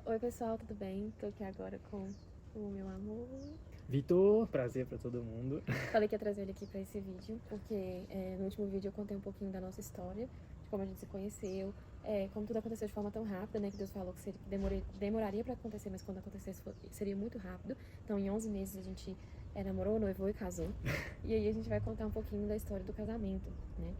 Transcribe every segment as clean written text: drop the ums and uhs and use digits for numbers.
Oi pessoal, tudo bem? Tô aqui agora com o meu amor. Vitor, prazer pra todo mundo. Falei que ia trazer ele aqui pra esse vídeo, porque no último vídeo eu contei um pouquinho da nossa história, de como a gente se conheceu, como tudo aconteceu de forma tão rápida, né? Que Deus falou que demoraria pra acontecer, mas quando acontecesse seria muito rápido. Então em 11 meses a gente namorou, noivou e casou. E aí a gente vai contar um pouquinho da história do casamento, né?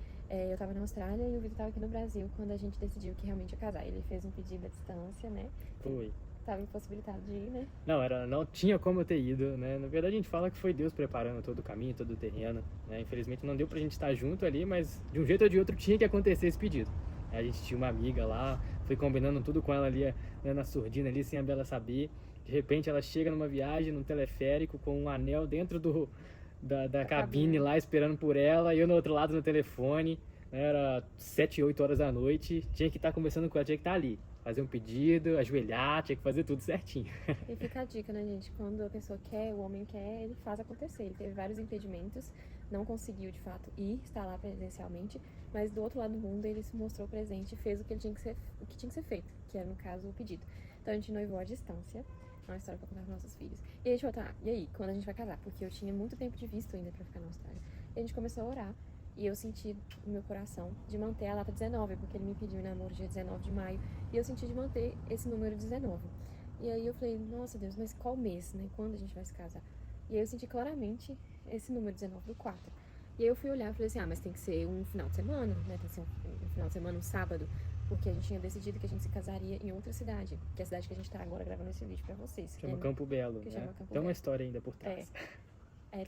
Eu tava na Austrália e o Vitor tava aqui no Brasil quando a gente decidiu que realmente ia casar. Ele fez um pedido à distância, né? Foi. Tava impossibilitado de ir, né? Não tinha como eu ter ido, né? Na verdade a gente fala que foi Deus preparando todo o caminho, todo o terreno, né? Infelizmente não deu pra gente estar junto ali, mas de um jeito ou de outro tinha que acontecer esse pedido. A gente tinha uma amiga lá, foi combinando tudo com ela ali, né, na surdina ali, sem a Bela saber. De repente ela chega numa viagem, num teleférico, com um anel dentro da cabine lá, esperando por ela, e eu no outro lado no telefone, né? Era 7, 8 horas da noite, tinha que estar conversando com ela, tinha que estar ali. Fazer um pedido, ajoelhar, tinha que fazer tudo certinho. E fica a dica, né, gente? Quando a pessoa quer, o homem quer, ele faz acontecer. Ele teve vários impedimentos, não conseguiu de fato ir, estar lá presencialmente, mas do outro lado do mundo ele se mostrou presente e fez o que tinha que ser feito, que era no caso o pedido. Então a gente noivou à distância, é uma história pra contar para nossos filhos. E a gente falou, tá, e aí, quando a gente vai casar? Porque eu tinha muito tempo de visto ainda pra ficar na Austrália. E a gente começou a orar. E eu senti no meu coração de manter a data 19, porque ele me pediu em namoro dia 19 de maio. E eu senti de manter esse número 19. E aí eu falei, nossa Deus, mas qual mês, né? Quando a gente vai se casar? E aí eu senti claramente esse número 19 do 4. E aí eu fui olhar e falei assim, mas tem que ser um final de semana, né? Tem que ser um final de semana, um sábado. Porque a gente tinha decidido que a gente se casaria em outra cidade, que é a cidade que a gente tá agora gravando esse vídeo pra vocês. Chama Campo Belo, que né? chama Campo Tem uma Belo. história ainda por trás.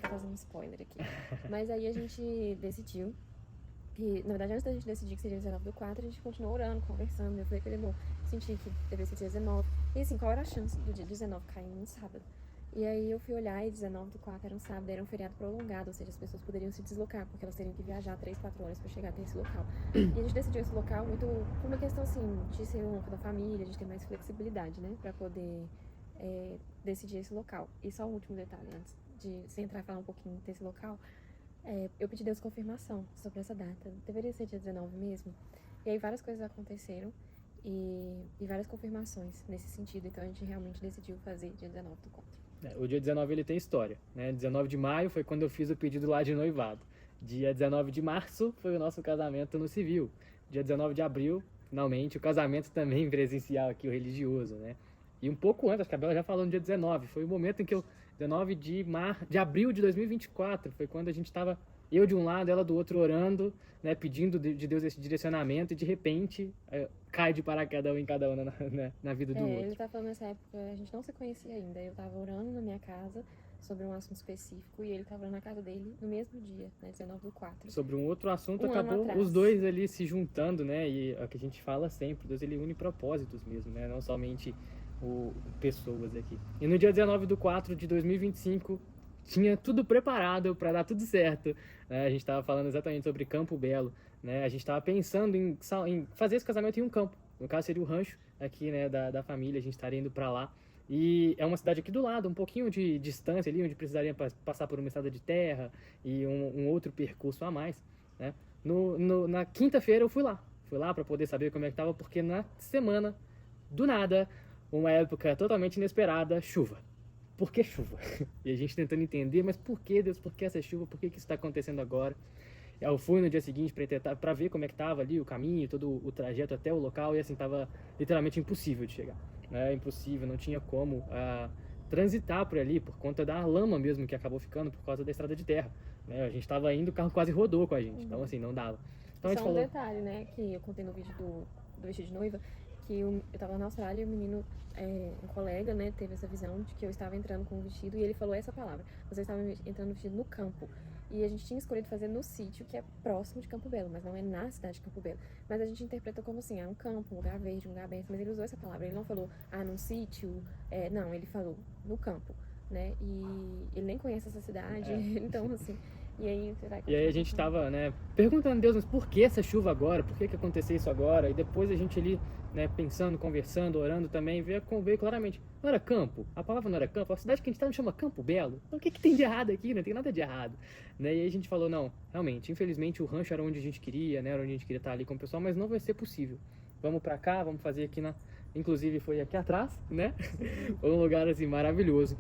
Tá fazendo spoiler aqui. Mas aí a gente decidiu que, na verdade, antes da gente decidir que seria 19 do 4, a gente continuou orando, conversando. Eu falei com ele, amor, senti que deveria ser dia 19. E assim, qual era a chance do dia 19 cair num sábado? E aí eu fui olhar e 19 do 4 era um sábado, era um feriado prolongado, ou seja, as pessoas poderiam se deslocar, porque elas teriam que viajar 3, 4 horas pra chegar até esse local. E a gente decidiu esse local muito por uma questão, assim, de ser honra da família, de ter mais flexibilidade, né, pra poder decidir esse local. E só um último detalhe, antes de você entrar e falar um pouquinho desse local, eu pedi Deus confirmação sobre essa data. Deveria ser dia 19 mesmo? E aí várias coisas aconteceram e várias confirmações nesse sentido. Então a gente realmente decidiu fazer dia 19 do 4. O dia 19 ele tem história, né? 19 de maio foi quando eu fiz o pedido lá de noivado. Dia 19 de março foi o nosso casamento no civil. Dia 19 de abril, finalmente, o casamento também presencial aqui, o religioso, né? E um pouco antes, acho que a Bela já falou no dia 19, foi o momento em que eu, 19 de abril de 2024, foi quando a gente estava, eu de um lado, ela do outro, orando, né, pedindo de Deus esse direcionamento, e de repente cai de paraquedas um em cada uma na vida do outro. Ele tá falando nessa época, a gente não se conhecia ainda. Eu tava orando na minha casa sobre um assunto específico e ele tava orando na casa dele no mesmo dia, né, 19 do 4. Sobre um outro assunto, Um ano acabou atrás. os dois ali se juntando, né? E é o que a gente fala sempre, Deus ele une propósitos mesmo, né? Não somente pessoas aqui. E no dia 19 do 4 de 2025, tinha tudo preparado para dar tudo certo, né? A gente estava falando exatamente sobre Campo Belo, né? A gente estava pensando em fazer esse casamento em um campo. No caso seria o rancho aqui, né, da família, a gente estaria indo para lá. E é uma cidade aqui do lado, um pouquinho de distância ali, onde precisaria passar por uma estrada de terra e um outro percurso a mais, né? Na quinta-feira eu fui lá para poder saber como é que estava, porque na semana, do nada, uma época totalmente inesperada, chuva. Por que chuva? E a gente tentando entender, mas por que, Deus, por que essa chuva? Por que isso está acontecendo agora? Eu fui no dia seguinte para ver como é que estava ali o caminho, todo o trajeto até o local, e assim, estava literalmente impossível de chegar. Né? Impossível, não tinha como transitar por ali, por conta da lama mesmo que acabou ficando por causa da estrada de terra. Né? A gente estava indo, o carro quase rodou com a gente, então assim, não dava. Então a gente Só um falou... detalhe, né, que eu contei no vídeo do vestido de noiva, que eu tava na Austrália e o menino, um colega, né, teve essa visão de que eu estava entrando com o vestido e ele falou essa palavra: você estava entrando no vestido no campo. E a gente tinha escolhido fazer no sítio, que é próximo de Campo Belo, mas não é na cidade de Campo Belo. Mas a gente interpretou como assim, um campo, um lugar verde, um lugar aberto, mas ele usou essa palavra. Ele não falou, num sítio, não, ele falou no campo, né, e ele nem conhece essa cidade, então assim... E aí a gente tava, né, perguntando a Deus, mas por que essa chuva agora? Por que aconteceu isso agora? E depois a gente ali, né, pensando, conversando, orando também, veio claramente, não era campo, a palavra não era campo, a cidade que a gente tá não chama Campo Belo. Então o que tem de errado aqui? Não tem nada de errado. Né? E aí a gente falou, não, realmente, infelizmente o rancho era onde a gente queria, né, era onde a gente queria estar ali com o pessoal, mas não vai ser possível. Vamos pra cá, vamos fazer aqui inclusive foi aqui atrás, né? Foi um lugar assim maravilhoso.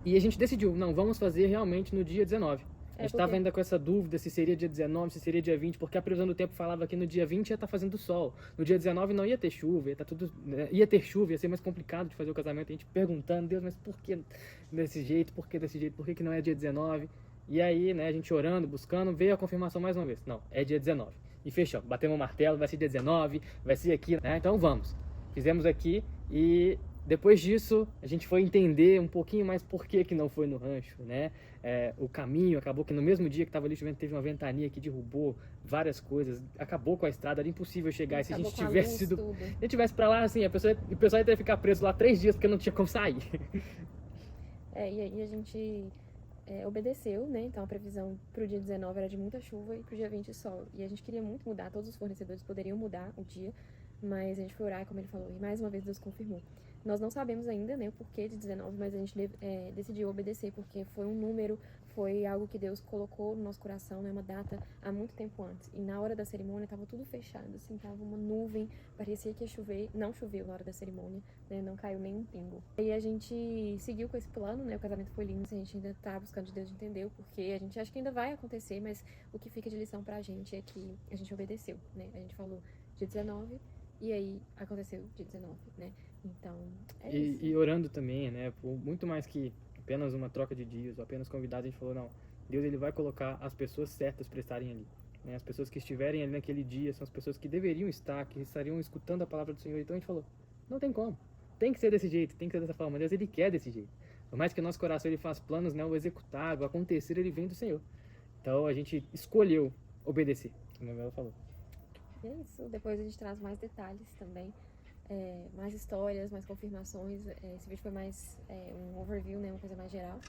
E a gente decidiu, não, vamos fazer realmente no dia 19. A gente estava ainda com essa dúvida se seria dia 19, se seria dia 20, porque a previsão do tempo falava que no dia 20 ia estar fazendo sol. No dia 19 não ia ter chuva, ia ter chuva, ia ser mais complicado de fazer o casamento. A gente perguntando, Deus, mas por que desse jeito? Por que desse jeito? Por que não é dia 19? E aí, né, a gente orando, buscando, veio a confirmação mais uma vez. Não, é dia 19. E fechamos, batemos o martelo, vai ser dia 19, vai ser aqui, né? Então vamos. Fizemos aqui e depois disso a gente foi entender um pouquinho mais por que não foi no rancho, né? O caminho, acabou que no mesmo dia que estava ali chovendo, teve uma ventania que derrubou várias coisas, acabou com a estrada, era impossível chegar. E se a gente tivesse para lá, assim, o pessoal ia ter que ficar preso lá 3 dias porque não tinha como sair. E aí a gente obedeceu, né? Então a previsão para o dia 19 era de muita chuva e para o dia 20 sol. E a gente queria muito mudar, todos os fornecedores poderiam mudar o dia, mas a gente foi orar, como ele falou, e mais uma vez Deus confirmou. Nós não sabemos ainda, né, o porquê de 19, mas a gente decidiu obedecer, porque foi um número, foi algo que Deus colocou no nosso coração, né, uma data há muito tempo antes. E na hora da cerimônia estava tudo fechado, assim, tava uma nuvem, parecia que ia chover, não choveu na hora da cerimônia, né, não caiu nem um pingo. E a gente seguiu com esse plano, né, o casamento foi lindo, a gente ainda tá buscando de Deus entender o porquê, a gente acha que ainda vai acontecer, mas o que fica de lição pra gente é que a gente obedeceu, né, a gente falou dia 19, e aí aconteceu dia 19, né? Então, isso. E orando também, né? Por muito mais que apenas uma troca de dias, ou apenas convidados, a gente falou, não, Deus ele vai colocar as pessoas certas para estarem ali. Né? As pessoas que estiverem ali naquele dia são as pessoas que deveriam estar, que estariam escutando a palavra do Senhor. Então a gente falou, não tem como. Tem que ser desse jeito, tem que ser dessa forma. Deus ele quer desse jeito. Por mais que o nosso coração ele faz planos, né? O executar, o acontecer, ele vem do Senhor. Então a gente escolheu obedecer, como ela falou. É isso, depois a gente traz mais detalhes também, mais histórias, mais confirmações. Esse vídeo foi mais um overview, né, uma coisa mais geral,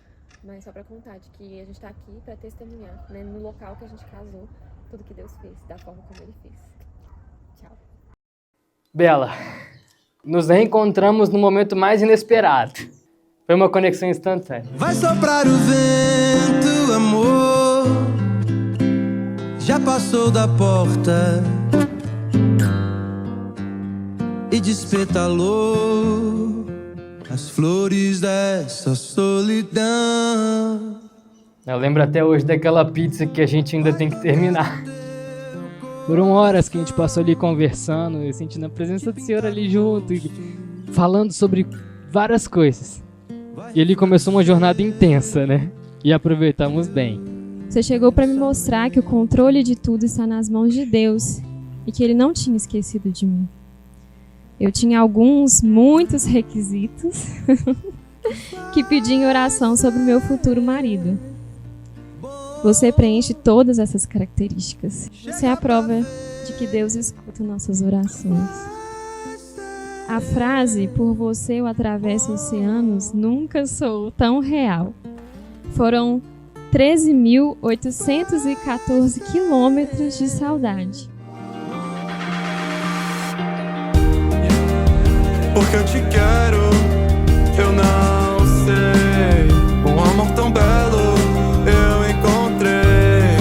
mas só para contar de que a gente está aqui para testemunhar, né, no local que a gente casou, tudo que Deus fez, da forma como Ele fez. Tchau. Bela, nos reencontramos no momento mais inesperado. Foi uma conexão instantânea. Vai soprar o vento, amor, já passou da porta e despetalou as flores dessa solidão. Eu lembro até hoje daquela pizza que a gente ainda tem que terminar. Foram horas que a gente passou ali conversando, e sentindo a presença do Senhor ali junto, e falando sobre várias coisas. E ali começou uma jornada intensa, né? E aproveitamos bem. Você chegou para me mostrar que o controle de tudo está nas mãos de Deus e que Ele não tinha esquecido de mim. Eu tinha muitos requisitos que pedi em oração sobre o meu futuro marido. Você preenche todas essas características. Você é a prova de que Deus escuta nossas orações. A frase, por você eu atravesso oceanos, nunca soou tão real. Foram 13.814 quilômetros de saudade. Porque eu te quero, eu não sei. Um amor tão belo eu encontrei,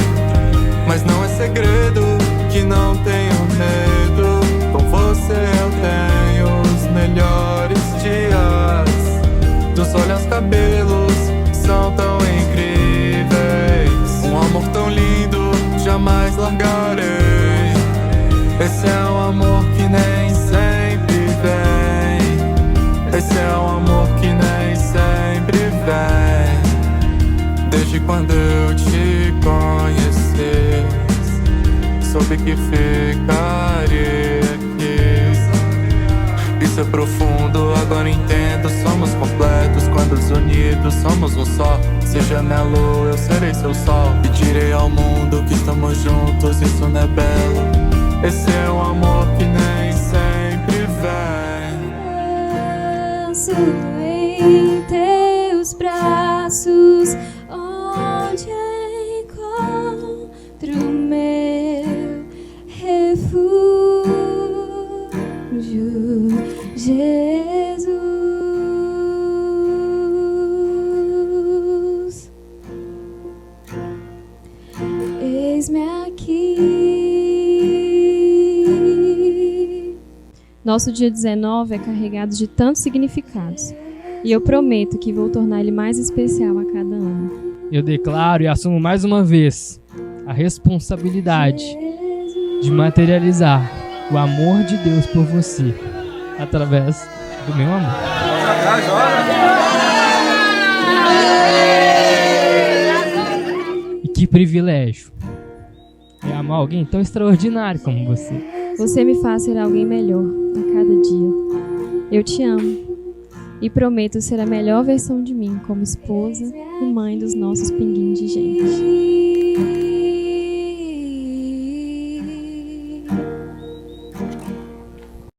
mas não é segredo que não tenho medo. Com você eu tenho os melhores dias. Dos olhos aos cabelos são tão incríveis. Um amor tão lindo, jamais largarei. Esse é um amor que nem sempre vem. Esse é um amor que nem sempre vem. Desde quando eu te conheci, soube que ficaria aqui. Isso é profundo, agora entendo. Somos completos quando unidos somos um só. Seja minha lua, eu serei seu sol. E direi ao mundo que estamos juntos, isso não é belo. Esse é um amor que nem sempre vem. Em teus braços, onde encontro meu refúgio, Jesus. Eis-me aqui. Nosso dia 19 é carregado de tantos significados. E eu prometo que vou tornar ele mais especial a cada ano. Eu declaro e assumo mais uma vez a responsabilidade de materializar o amor de Deus por você através do meu amor. E que privilégio é amar alguém tão extraordinário como você. Você me faz ser alguém melhor a cada dia. Eu te amo e prometo ser a melhor versão de mim como esposa e mãe dos nossos pinguins de gente.